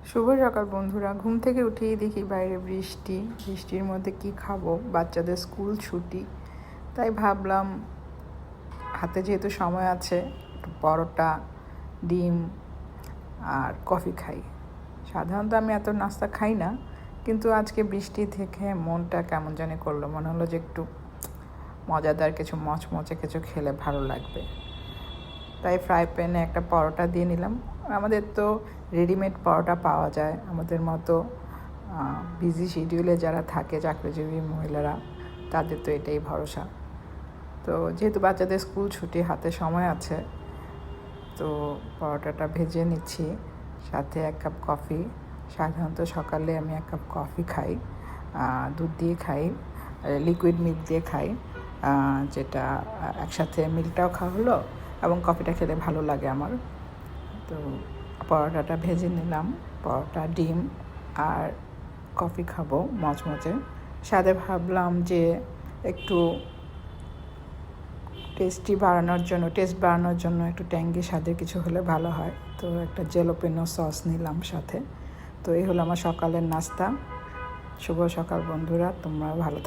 শুভ সকাল বন্ধুরা। ঘুম থেকে উঠেই দেখি বাইরে বৃষ্টি। বৃষ্টির মধ্যে কি খাবো, বাচ্চাদের স্কুল ছুটি, তাই ভাবলাম হাতে যেহেতু সময় আছে একটু পরোটা, ডিম আর কফি খাই। সাধারণত আমি এত নাস্তা খাই না, কিন্তু আজকে বৃষ্টি থেকে মনটা কেমন জানি করলো, মনে হলো যে একটু মজাদার কিছু মচমচে কিছু খেলে ভালো লাগবে। তাই ফ্রাই প্যানে একটা পরোটা দিয়ে নিলাম। আমাদের তো রেডিমেড পরোটা পাওয়া যায়, আমাদের মতো বিজি শিডিউলে যারা থাকে চাকরিজীবী মহিলারা, তাদের তো এটাই ভরসা। তো যেহেতু বাচ্চাদের স্কুল ছুটি, হাতে সময় আছে, তো পরোটাটা ভেজে নিচ্ছি, সাথে 1 কাপ কফি। সাধারণত সকালে আমি 1 কাপ কফি খাই, দুধ দিয়ে খাই, লিকুইড মিল্ক দিয়ে খাই, যেটা একসাথে মিল্কটাও খাওয়া হলো এবং কফিটা খেলে ভালো লাগে আমার। তো পরোটাটা ভেজে নিলাম, পরোটা, ডিম আর কফি খাবো মচমচে। সাথে ভাবলাম যে একটু টেস্ট বাড়ানোর জন্য একটু ট্যাঙ্গি স্বাদের কিছু হলে ভালো হয়। তো একটা জেলোপেনো সস নিলাম সাথে। তো এই হলো আমার সকালের নাস্তা। শুভ সকাল বন্ধুরা, তোমরা ভালো